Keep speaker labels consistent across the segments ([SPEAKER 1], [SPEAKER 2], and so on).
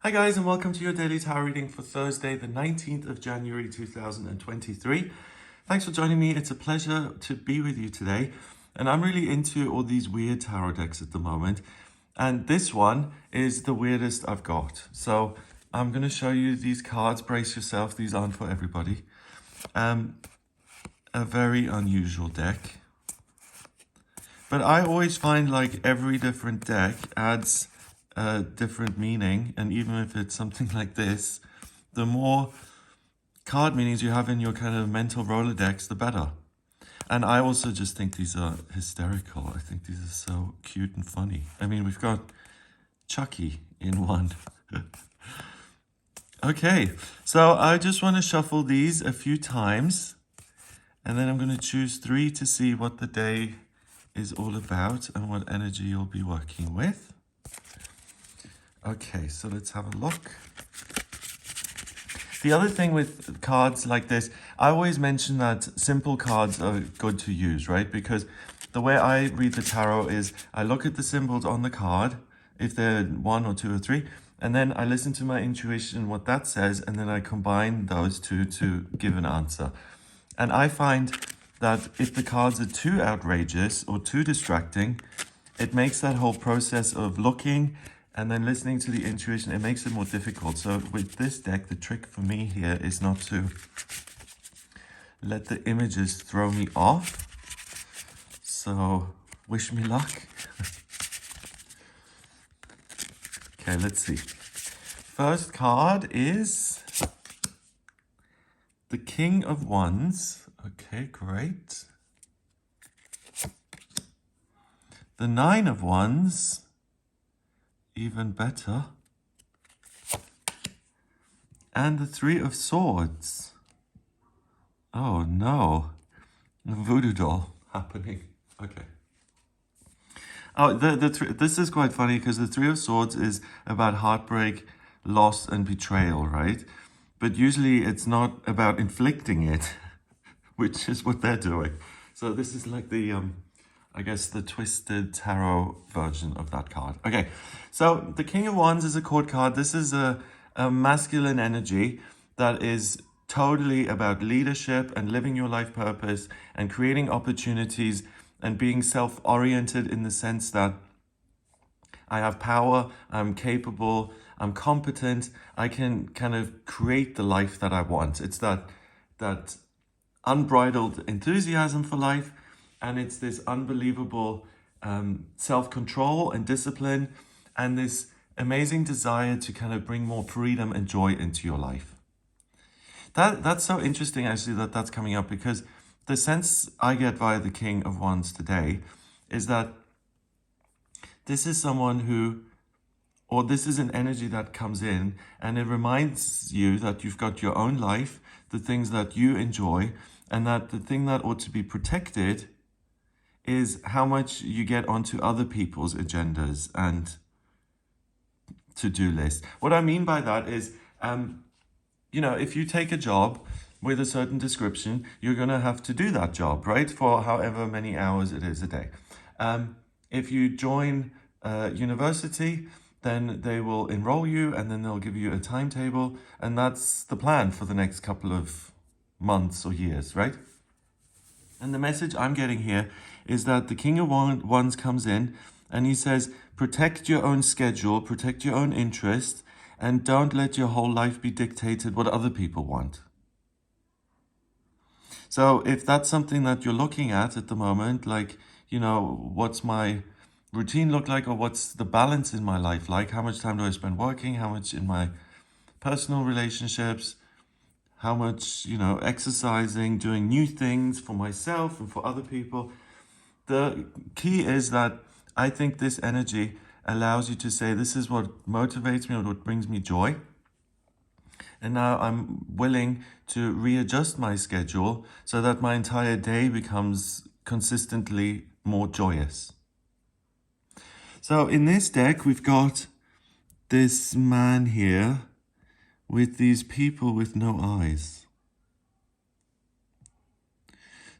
[SPEAKER 1] Hi guys, and welcome to your daily tarot reading for Thursday, the 19th of January 2023. Thanks for joining me. It's a pleasure to be with you today. And I'm really into all these weird tarot decks at the moment. And this one is the weirdest I've got. So I'm going to show you these cards. Brace yourself. These aren't for everybody. A very unusual deck. But I always find like every different deck adds a different meaning, and even if it's something like this, the more card meanings you have in your kind of mental Rolodex, the better. And I also just think these are hysterical. I think these are so cute and funny. I mean, we've got Chucky in one. Okay, so I just want to shuffle these a few times, and then I'm going to choose 3 to see what the day is all about and what energy you'll be working with. Okay, so let's have a look. The other thing with cards like this, I always mention that simple cards are good to use, right? Because the way I read the tarot is I look at the symbols on the card, if they're 1 or 2 or 3, and then I listen to my intuition, what that says, and then I combine those two to give an answer. And I find that if the cards are too outrageous or too distracting, it makes that whole process of looking and then listening to the intuition, it makes it more difficult. So with this deck, the trick for me here is not to let the images throw me off. So wish me luck. Okay, let's see. First card is the King of Wands. Okay, great. The Nine of Wands. Even better. And the 3 of Swords. Oh no. A voodoo doll happening. Okay. Oh, this is quite funny because the 3 of Swords is about heartbreak, loss, and betrayal, right? But usually it's not about inflicting it, which is what they're doing. So this is like the I guess the twisted tarot version of that card. Okay, so the King of Wands is a court card. This is a masculine energy that is totally about leadership and living your life purpose and creating opportunities and being self-oriented in the sense that I have power, I'm capable, I'm competent, I can kind of create the life that I want. It's that unbridled enthusiasm for life, and it's this unbelievable self-control and discipline and this amazing desire to kind of bring more freedom and joy into your life. That's so interesting actually that that's coming up, because the sense I get via the King of Wands today is that this is someone who, or this is an energy that comes in and it reminds you that you've got your own life, the things that you enjoy, and that the thing that ought to be protected is how much you get onto other people's agendas and to-do lists. What I mean by that is, you know, if you take a job with a certain description, you're going to have to do that job, right? For however many hours it is a day. If you join university, then they will enroll you and then they'll give you a timetable. And that's the plan for the next couple of months or years, right? And the message I'm getting here is that the King of Wands comes in and he says, protect your own schedule, protect your own interest, and don't let your whole life be dictated what other people want. So if that's something that you're looking at the moment, like, you know, what's my routine look like, or what's the balance in my life like? How much time do I spend working? How much in my personal relationships? How much, you know, exercising, doing new things for myself and for other people? The key is that I think this energy allows you to say, this is what motivates me or what brings me joy. And now I'm willing to readjust my schedule so that my entire day becomes consistently more joyous. So in this deck, we've got this man here with these people with no eyes.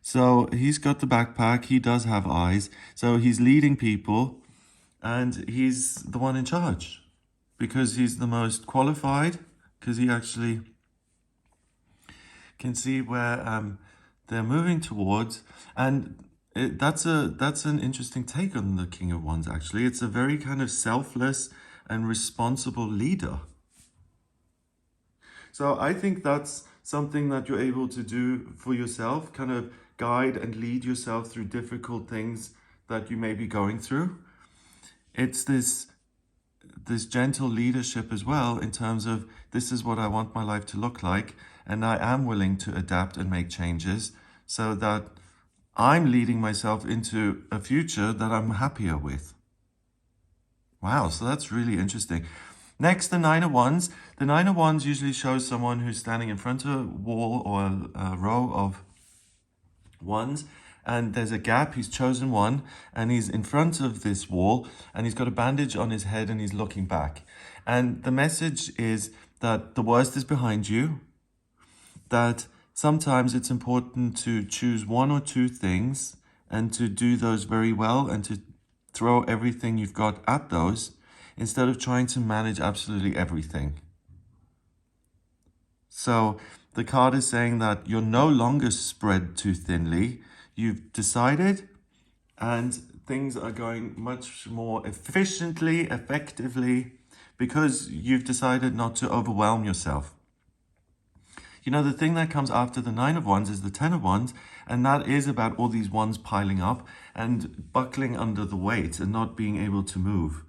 [SPEAKER 1] So he's got the backpack, he does have eyes, so he's leading people and he's the one in charge. because he's the most qualified, because he actually can see where they're moving towards. And that's an interesting take on the King of Wands, actually. It's a very kind of selfless and responsible leader. So I think that's something that you're able to do for yourself, kind of guide and lead yourself through difficult things that you may be going through. It's this gentle leadership as well, in terms of, this is what I want my life to look like, and I am willing to adapt and make changes so that I'm leading myself into a future that I'm happier with. Wow, so that's really interesting. Next, the Nine of Wands. The Nine of Wands usually shows someone who's standing in front of a wall or a row of wands, and there's a gap. He's chosen one, and he's in front of this wall, and he's got a bandage on his head, and he's looking back. And the message is that the worst is behind you, that sometimes it's important to choose one or two things and to do those very well, and to throw everything you've got at those, instead of trying to manage absolutely everything. So the card is saying that you're no longer spread too thinly. You've decided, and things are going much more efficiently, effectively, because you've decided not to overwhelm yourself. You know, the thing that comes after the Nine of Wands is the Ten of Wands, and that is about all these wands piling up and buckling under the weight and not being able to move.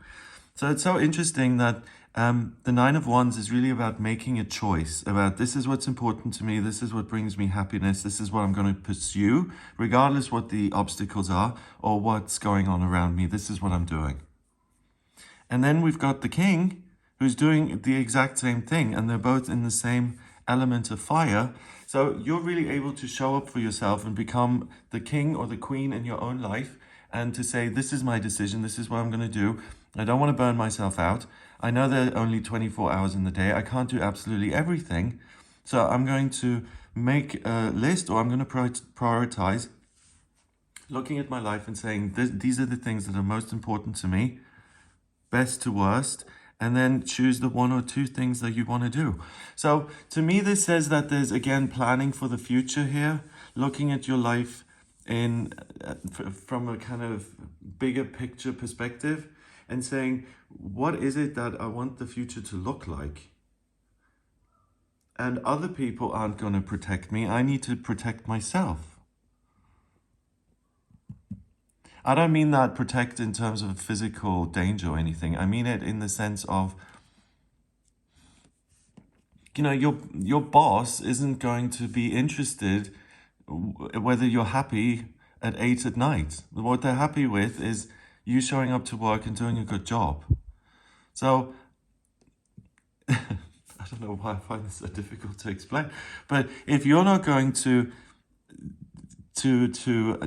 [SPEAKER 1] So it's so interesting that the Nine of Wands is really about making a choice, about, this is what's important to me, this is what brings me happiness, this is what I'm going to pursue, regardless what the obstacles are or what's going on around me, this is what I'm doing. And then we've got the King, who's doing the exact same thing, and they're both in the same element of fire. So you're really able to show up for yourself and become the king or the queen in your own life, and to say, this is my decision, this is what I'm going to do. I don't want to burn myself out. I know there are only 24 hours in the day. I can't do absolutely everything. So I'm going to make a list, or I'm going to prioritize looking at my life and saying, these are the things that are most important to me, best to worst, and then choose the one or two things that you want to do. So to me, this says that there's, again, planning for the future here, looking at your life in from a kind of bigger picture perspective, and saying, what is it that I want the future to look like? And other people aren't going to protect me. I need to protect myself. I don't mean that protect in terms of physical danger or anything. I mean it in the sense of, you know, your boss isn't going to be interested whether you're happy at 8 at night. What they're happy with is you showing up to work and doing a good job. So I don't know why I find this so difficult to explain, but if you're not going to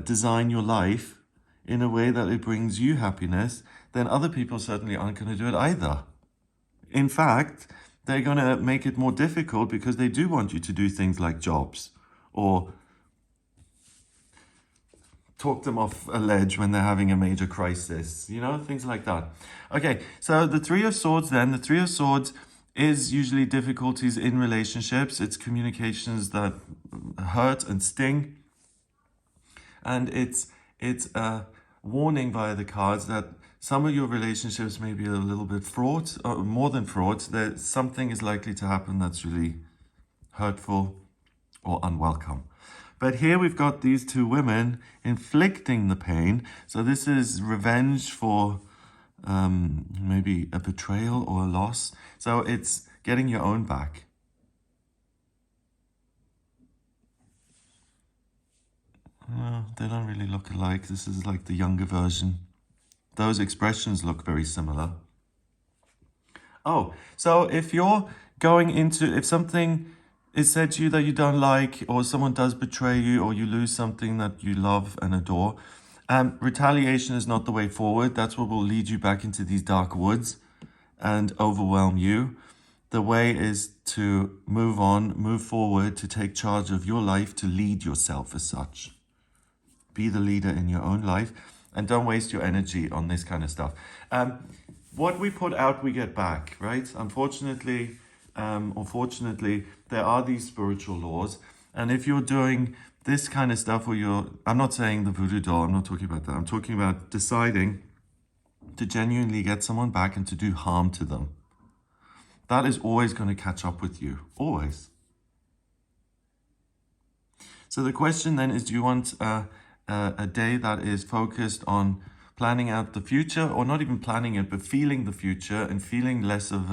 [SPEAKER 1] design your life in a way that it brings you happiness, then other people certainly aren't going to do it either. In fact, they're going to make it more difficult, because they do want you to do things like jobs, or talk them off a ledge when they're having a major crisis, you know, things like that. Okay, so the Three of Swords then. The Three of Swords is usually difficulties in relationships. It's communications that hurt and sting. And it's a warning via the cards that some of your relationships may be a little bit fraught, or more than fraught. That something is likely to happen that's really hurtful or unwelcome. But here we've got these two women inflicting the pain. So this is revenge for maybe a betrayal or a loss. So it's getting your own back. They don't really look alike. This is like the younger version. Those expressions look very similar. Oh, so if you're going into, if something is said to you that you don't like, or someone does betray you, or you lose something that you love and adore, retaliation is not the way forward. That's what will lead you back into these dark woods and overwhelm you. The way is to move on, move forward, to take charge of your life, to lead yourself as such. Be the leader in your own life, and don't waste your energy on this kind of stuff. what we put out, we get back, right? Unfortunately, or fortunately, there are these spiritual laws. And if you're doing this kind of stuff where I'm not saying the voodoo doll, I'm not talking about that. I'm talking about deciding to genuinely get someone back and to do harm to them. That is always going to catch up with you, always. So the question then is, do you want a day that is focused on planning out the future, or not even planning it, but feeling the future and feeling less of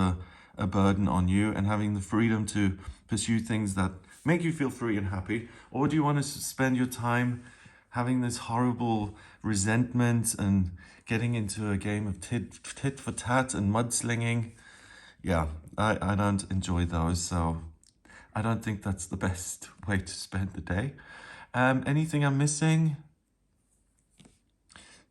[SPEAKER 1] a burden on you and having the freedom to pursue things that make you feel free and happy? Or do you want to spend your time having this horrible resentment and getting into a game of tit for tat and mudslinging? Yeah, I don't enjoy those, so I don't think that's the best way to spend the day. Anything I'm missing?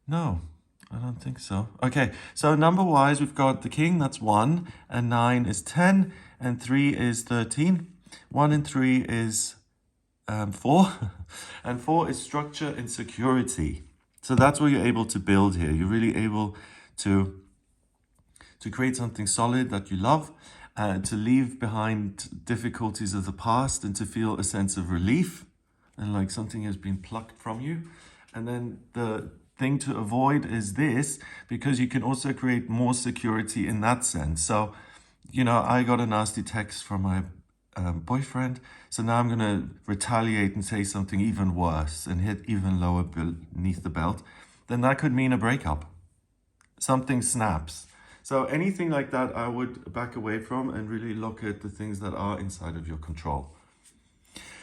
[SPEAKER 1] No, I don't think so. Okay, so number-wise, we've got the king, that's 1, and 9 is 10, and 3 is 13. 1 and 3 is 4, and 4 is structure and security. So that's what you're able to build here. You're really able to create something solid that you love, to leave behind difficulties of the past and to feel a sense of relief and like something has been plucked from you. And then the thing to avoid is this, because you can also create more security in that sense. So, you know, I got a nasty text from my boyfriend, so now I'm going to retaliate and say something even worse and hit even lower beneath the belt. Then that could mean a breakup. Something snaps. So anything like that, I would back away from and really look at the things that are inside of your control.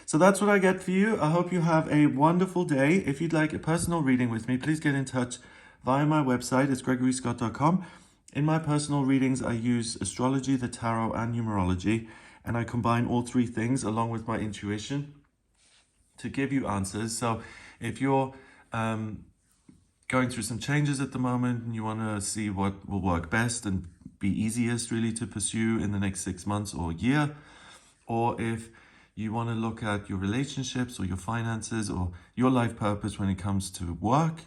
[SPEAKER 1] So that's what I get for you. I hope you have a wonderful day. If you'd like a personal reading with me, please get in touch via my website. It's gregoryscott.com. In my personal readings, I use astrology, the tarot, and numerology, and I combine all three things along with my intuition to give you answers. So if you're going through some changes at the moment and you want to see what will work best and be easiest really to pursue in the next 6 months or year, or if you want to look at your relationships or your finances or your life purpose when it comes to work,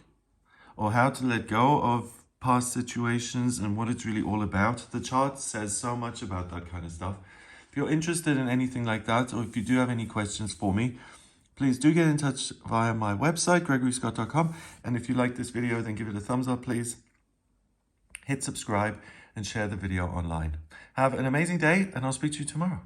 [SPEAKER 1] or how to let go of past situations and what it's really all about. The chart says so much about that kind of stuff. If you're interested in anything like that, or if you do have any questions for me, please do get in touch via my website, gregoryscott.com. And if you like this video, then give it a thumbs up, please. Hit subscribe and share the video online. Have an amazing day, and I'll speak to you tomorrow.